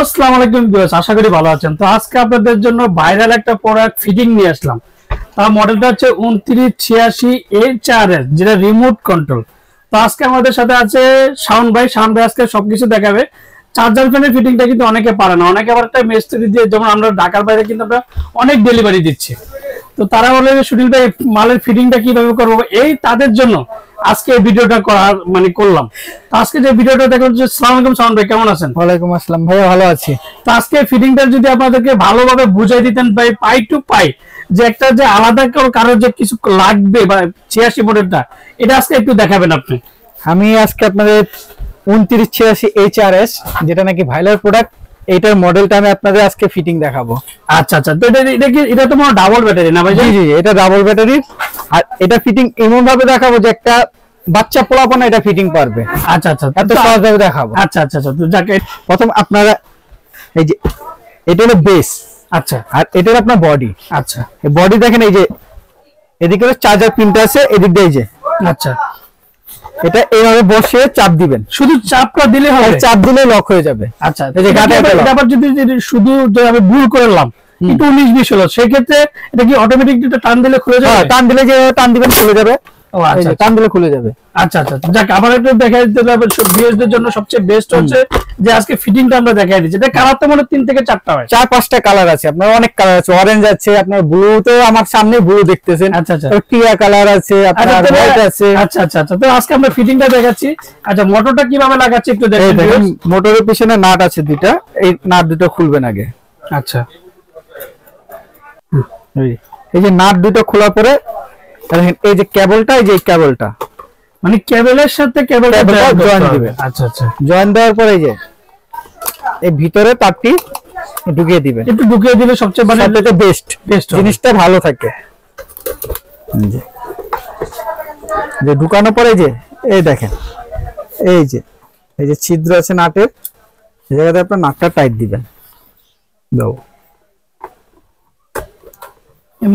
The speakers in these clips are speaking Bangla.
আসসালামু আলাইকুম ভিউয়ার্স, আশা করি ভালো আছেন। তো আজকে আপনাদের জন্য ভাইরাল একটা প্রোডাক্ট ফিটিং নিয়ে আসলাম। তার মডেলটা হচ্ছে 2986HRS, যেটা রিমোট কন্ট্রোল। তো আজকে আমাদের সাথে আছে শাওন ভাই আজকে সবকিছু দেখাবে। চার্জার ফ্যানের ফিটিংটা কিন্তু অনেকে পারে না, অনেকে আবার একটা মিস্ত্রি দিয়ে, যেমন আমরা ঢাকার বাইরে কিন্তু আমরা অনেক ডেলিভারি দিচ্ছি। তো তারা বলে সুনীল ভাই মালের ফিটিংটা কিভাবে করবো, এই তাদের জন্য আজকে এই ভিডিওটা করলাম। তো আজকে যে ভিডিওটা দেখলাম, আসসালামু আলাইকুম শাওন ভাই, কেমন আছেন? ওয়ালাইকুম আসসালাম ভাই, ভালো আছি। তো আজকে ফিটিংটা যদি আপনাদেরকে ভালোভাবে বুঝাই দিতেন ভাই, পাই টু পাই, যে একটা যে আলাদা কারো যে কিছু লাগবে বা 86 মডেলটা, এটা আজকে একটু দেখাবেন আপনি। আমি আজকে আপনাদের 2986HRS, যেটা নাকি ভাইরাল প্রোডাক্ট, এইটার মডেলটা আমি আপনাদের আজকে ফিটিং দেখাবো। আচ্ছা আচ্ছা, তো এটা তো মনে ডাবল ব্যাটারি না ভাই? জি জি, এটা ডাবল ব্যাটারি। আর এটা ফিটিং এমন ভাবে দেখাবো যে একটা বাচ্চা পোলাপানা এটা ফিটিং পারবে। আচ্ছা আচ্ছা, এত সহজভাবে দেখাবো। আচ্ছা আচ্ছা আচ্ছা, তো যাকে প্রথম আপনারা এই যে এটা হলো বেস। আচ্ছা, আর এটা হলো আপনার বডি। আচ্ছা, এই বডি দেখেন, এই যে এদিকে চার্জার পিনটা আছে, এদিক দিয়ে এই যে। আচ্ছা, এটা এইভাবে বসিয়ে চাপ দিবেন, শুধু চাপটা দিলে হবে? চাপ দিলে লক হয়ে যাবে। আচ্ছা, এই যে গাটা আবার যদি শুধু আমি ভুল করলাম, একটু 19-20 হলো, সেক্ষেত্রে এটা কি অটোমেটিক টান দিলে খুলে যাবে? টান দিলে যে টান দিবেন খুলে যাবে। ও আচ্ছা, টান দিলে খুলে যাবে। আচ্ছা আচ্ছা, যাক আবার একটু দেখাই দিতে হবে। ভিউয়ারদের জন্য সবচেয়ে বেস্ট হচ্ছে যে আজকে ফিটিংটা আমরা দেখাই দিচ্ছি। এটা কালার তো মনে 3 থেকে 4টা হয়, 4-5টা কালার আছে। আপনার অনেক কালার আছে, অরেঞ্জ আছে, আপনার ব্লু, তো আমার সামনে ব্লু দেখতেছেন। আচ্ছা আচ্ছা, টিয়া কালার আছে, আপনার হোয়াইট আছে। আচ্ছা আচ্ছা আচ্ছা, তো আজকে আমরা ফিটিংটা দেখাচ্ছি। আচ্ছা, মোটরটা কিভাবে লাগাচ্ছি একটু দেখেন। মোটরের পিছনে নাট আছে দুইটা, এই নাট দুটো খুলবেন আগে। আচ্ছা, এই যে নাট দুটো খোলার পরে দেখেন, এই যে কেবলটা, এই যে কেবলটা মানে কেবলের সাথে কেবলটা জয়েন দিবেন। আচ্ছা আচ্ছা, জয়েন দেওয়ার পরে এই যে এই ভিতরে তারটি ঢুকিয়ে দিবেন। একটু ঢুকিয়ে দিলে সবচেয়ে বেস্ট জিনিসটা ভালো থাকে। যে ঢুকানোর পরে যে এই দেখেন, এই যে ছিদ্র আছে নাটের, এই জায়গাতে আপনার নাটটা টাইট দিবেন। দাও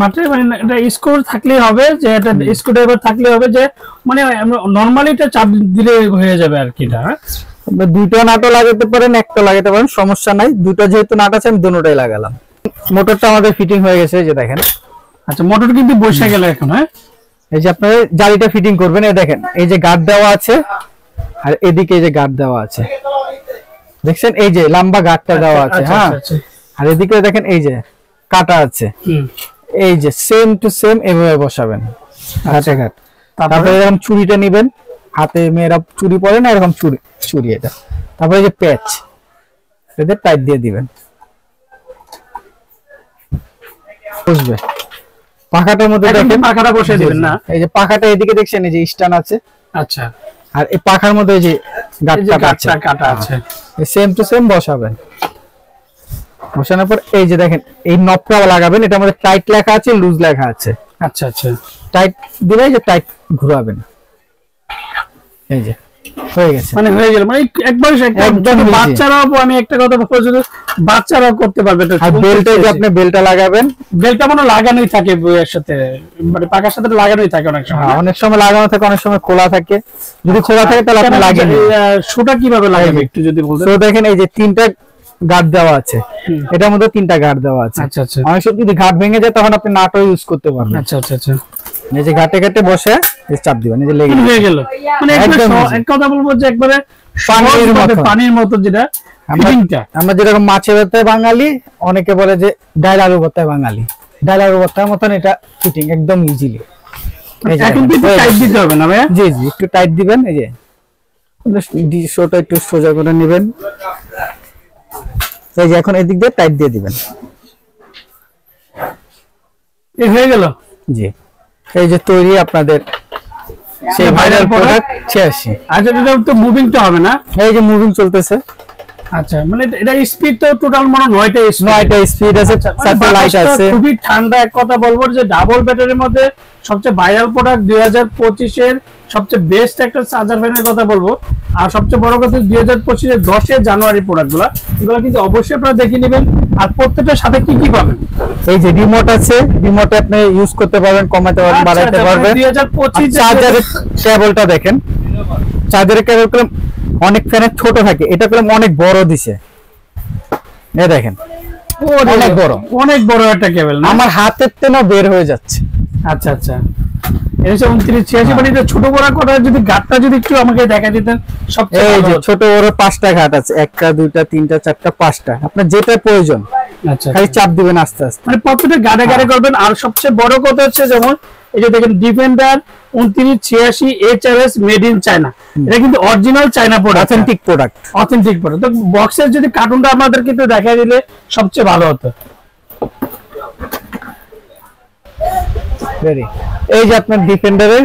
মাত্র এটা স্ক্রু থাকলেই হবে, যে এটা স্ক্রুড্রাইভার থাকলে হবে, যে মানে নরমালি এটা চাপ দিলে হয়ে যাবে আর কি। এটা দুটো নাটও লাগাতে পারেন, একটা লাগাতে পারেন, সমস্যা নাই। দুটো যেহেতু নাট আছে, আমি দুটোটাই লাগালাম। মোটরটা আমাদের ফিটিং হয়ে গেছে, যে দেখেন। আচ্ছা, মোটর কিন্তু বসে গেল এখন। হ্যাঁ, এই যে আপনারা জালিটা ফিটিং করবেন, এই দেখেন, এই যে গার্ড দেওয়া আছে, আর এদিকে এই যে গার্ড দেওয়া আছে, দেখছেন? এই যে লম্বা গার্ডটা দেওয়া আছে। হ্যাঁ, আর এদিকে দেখেন এই যে কাটা আছে। এই যে সেম টু সেম এভাবে বসাবেন হাতে ঘাট। তারপরে এরকম চুড়িটা নেবেন, হাতে মেয়েরা চুড়ি পরে না, এরকম চুড়ি এটা। তারপরে যে প্যাচ, এতে টাইট দিয়ে দিবেন, বসবে। পাখাটার মধ্যে দেখেন, পাখাটা বসিয়ে দিবেন না? এই যে পাখাটা এদিকে দেখছেন, এই যে স্ট্যান্ড আছে। আচ্ছা, আর এই পাখার মধ্যে এই যে গাঁটটা কাটা আছে, সেম টু সেম বসাবেন। বসানোর পর এই যে দেখেন, এই নবটা লাগাবেন। এটা আমাদের টাইট লেখা আছে, লুজ লেখা আছে। আচ্ছা আচ্ছা, টাইট দিলে যে টাইট ঘোরাবেন। এই যে হয়ে গেছে, মানে হয়ে গেল, মানে একদম বাচ্চারাও, আমি একটা কথা বলছি, বাচ্চারাও করতে পারবে। আর বেলটা যে আপনি বেলটা লাগাবেন, বেলটা মনে লাগানোই থাকে বইয়ের সাথে, মানে পাকার সাথে লাগানোই থাকে অনেক সময়। অনেক সময় লাগানো থাকে, অনেক সময় খোলা থাকে। যদি খোলা থাকে তাহলে আপনি লাগিয়ে দিন। শোটা কিভাবে লাগাবেন একটু যদি বলতেন। তো দেখেন, এই যে 3টা গার্ড দেওয়া আছে, এটার মধ্যে 3টা গার্ড দেওয়া আছে। আচ্ছা আচ্ছা, অনেক সময় যদি গার্ড ভেঙে যায়, তখন আপনি নাটও ইউজ করতে পারবেন। আচ্ছা আচ্ছা আচ্ছা, এই যে ঘাটে ঘাটে বসে চাপ দিবেন, এই যে লেগে হয়ে গেল। মানে এক কথা বলবো যে একবারে পানির মতো, যেটা আমরা যেরকম মাছের ভর্তায় বাঙালি, অনেকে বলে যে ডাল আলু ভর্তায় বাঙালি, ডাল আলু ভর্তার মতন এটা ফিটিং একদম ইজিলি। এখন কিন্তু টাইট দিতে হবে না ভাই? জি জি, একটু টাইট দিবেন। এই যে শোটা একটু সোজা করে নেবেন। এই যে এখন এদিক দিয়ে টাইট দিয়ে দিবেন। এই হয়ে গেল। জি, এই যে তৈরি আপনাদের সেই ভাইরাল প্রোডাক্ট 86। আচ্ছা, এটা তো মুভিং তো হবে না? এই যে মুভিং চলতেছে। আচ্ছা, মানে এটা স্পিড তো টোটাল মনে 9টা স্পিড আছে, সাথে লাইট আছে। খুবই ঠান্ডা। এক কথা বলবো যে ডাবল ব্যাটারির মধ্যে সবচেয়ে ভাইরাল প্রোডাক্ট 2025 এর সবচেয়ে বেস্ট একটা চার্জার ফ্যানের কথা বলবো। আর সবচেয়ে বড় কথা 2025 এর 10 জানুয়ারি প্রোডাক্টগুলো, এগুলো কিন্তু অবশ্যই আপনারা দেখে নেবেন। আর প্রত্যেকটার সাথে কি কি পাবেন, এই যে রিমোট আছে, রিমোটে আপনি ইউজ করতে পারবেন, কমাতে পারবেন, বাড়াতে পারবেন। 2025 চার্জারের কেবলটা দেখেন, চার্জারের কেবল অনেক ফ্যানের ছোট থাকে, এটা পেলাম অনেক বড় দিছে। এই দেখেন অনেক বড়, অনেক বড় একটা কেবল, আমার হাতের তেনা বের হয়ে যাচ্ছে। আচ্ছা আচ্ছা, এটা 2986 মানে এটা ছোট বড় করা, যদি গাঁটটা যদি একটু আমাকে দেখা দিতেন সবচেয়ে এই ভালো যে হতো। ছোট বড় 5টা ঘাট আছে, 1টা 2টা 3টা 4টা 5টা, আপনার যেটা প্রয়োজন আচ্ছা, খালি চাপ দিবেন আস্তে আস্তে, মানে প্রত্যেকটা গাড়ে গাড়ে করবেন। আর সবচেয়ে বড় কথা হচ্ছে যেমন এই যে দেখেন defender 2986 HRS made in China, এটা কিন্তু original China product, authentic product. Authentic product. তো বক্সের যদি কার্টুনটা আমাদের কিন্তু দেখাই দিলে সবচেয়ে ভালো হতো। এই যে আপনার ডিফেন্ডারের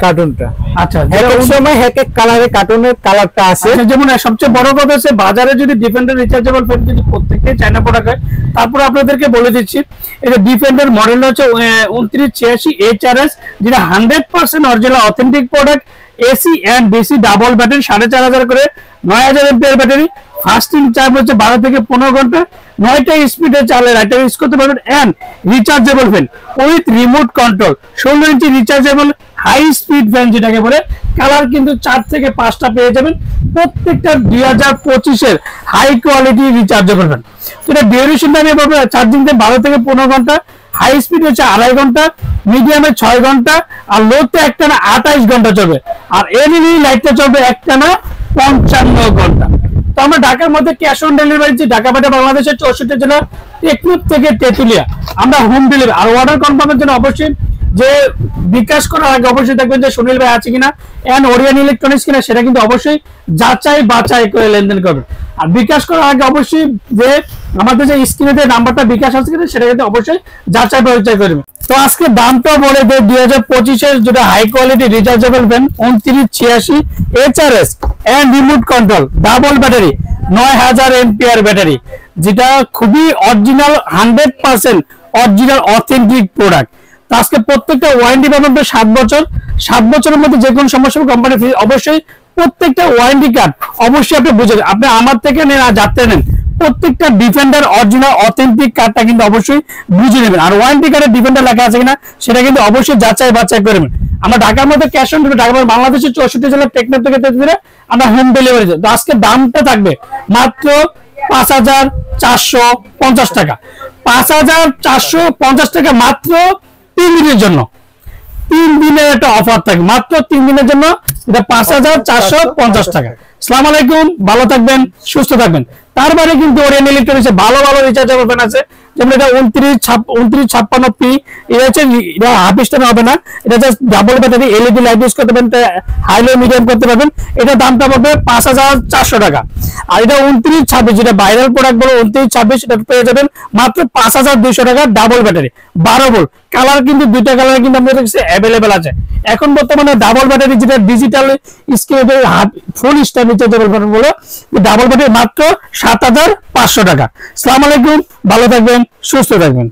কার্টুনটা, আচ্ছা, এক এক সময় এক এক কালারের কার্টুনের কালারটা আছে। যেমন সবচেয়ে বড় কথা হচ্ছে বাজারে যদি ডিফেন্ডার রিচার্জেবল ফ্যান যদি প্রত্যেকটাই চায়না প্রোডাক্ট হয়, তারপরে আপনাদেরকে বলে দিচ্ছি এই যে ডিফেন্ডার মডেল হচ্ছে 2986 HRS, যেটা 100% original authentic product, AC and DC double battery, 4500 করে 9000 এমপিআর ব্যাটারি, ফাস্টিং চার্জ হচ্ছে 12 থেকে 15 ঘন্টা, 9টা স্পিডে চালে রাইটে ইউজ করতে পারবেন, and rechargeable fan with remote control, 16 inch rechargeable high speed fan যেটাকে বলে। কালার কিন্তু 4 থেকে 5টা পেয়ে যাবেন, প্রত্যেকটা 2025 এর হাই কোয়ালিটি রিচার্জেবল ফ্যান। তো এটা ডিউরেশনটা নিয়ে বলবো, চার্জিং টাইম 12 থেকে 15 ঘন্টা, হাই স্পিড হচ্ছে 2.5 ঘন্টা, মিডিয়ামে 6 ঘন্টা, আর লোতে একটানা 28 ঘন্টা চলবে, আর এলইডি লাইটটা চলবে একটানা 55 ঘন্টা। তো আমরা ঢাকার মধ্যে ক্যাশ অন ডেলিভারি, ঢাকা বাইরে বাংলাদেশের 64 জেলা, টেকনিক থেকে তেতুলিয়া আমরা হোম ডেলিভারি। আর অর্ডার কনফার্মের জন্য অবশ্যই যে বিকাশ করার আগে অবশ্যই দেখবেন যে সুনীল ভাই আছে কিনা, এন্ড ওরিয়ন ইলেকট্রনিক্স কিনা, সেটা কিন্তু অবশ্যই যাচাই বাছাই করে লেনদেন করবেন। আর বিকাশ করার আগে অবশ্যই যে আমাদের যে স্ক্রিনে যে নাম্বারটা বিকাশ আছে কিনা সেটা কিন্তু অবশ্যই যাচাই বাছাই করবেন। তো আজকে দামটা বলে দেয় 2025 এর যেটা high quality rechargeable fan 2986 HRS and remote control double battery 9000 MPR battery, যেটা খুবই অরিজিনাল 100% অরিজিনাল অথেন্টিক প্রোডাক্ট। তো আজকে প্রত্যেকটা ওয়ারেন্টি পাবেন 7 বছর, 7 বছরের মধ্যে যে কোনো সমস্যা কোম্পানি ফ্রি। অবশ্যই প্রত্যেকটা ওয়ারেন্টি কার্ড অবশ্যই আপনি বুঝেন, আপনি আমার থেকে নেন আর যাতে নেন, প্রত্যেকটা ডিফেন্ডার অরিজিনাল অথেন্টিক কার্ডটা কিন্তু অবশ্যই বুঝে নেবেন। আর ওয়ারেন্টি কার্ডে ডিফেন্ডার লেখা আছে কিনা সেটা কিন্তু অবশ্যই যাচাই বাছাই করবেন। আমরা ঢাকার মধ্যে ক্যাশ অন ডেলিভারি, ঢাকা বাংলাদেশের 64 জেলার টেকনিক থেকে তেতুলিয়া আমরা হোম ডেলিভারি। তো আজকে দামটা থাকবে মাত্র 5450 টাকা, 5450 টাকা মাত্র 3 দিনের জন্য। 3 দিনের একটা অফার থাকে, মাত্র 3 দিনের জন্য, এটা 5450 টাকা। আসসালামু আলাইকুম, ভালো থাকবেন, সুস্থ থাকবেন। তার বাইরে কিন্তু ওরিয়ন ইলেকট্রনিক্সে ভালো ভালো রিচার্জেবল ফ্যান আছে, যেমন এটা 2956P, এটা হচ্ছে হাফ স্টার হবে না, এটা just double battery, LED light use করতে পারবেন, হাই লো মিডিয়াম করতে পারবেন। এটা দামটা পড়বে 5400 টাকা। আর এটা 2926, যেটা ভাইরাল প্রোডাক্ট বলে 2926, এটা পেয়ে যাবেন মাত্র 5200 টাকা, ডাবল ব্যাটারি 12 ভোল্ট। কালার কিন্তু দুইটা কালার কিন্তু আমাদের কাছে অ্যাভেলেবেল আছে এখন বর্তমানে। ডাবল ব্যাটারি যেটা ডিজিটাল স্ক্রিনের ফুল স্টার রিচার্জেবল ফ্যান বলে, ডাবল ব্যাটারি মাত্র 7500 টাকা। আসসালামু আলাইকুম, ভালো থাকবেন, সুস্থ থাকবেন।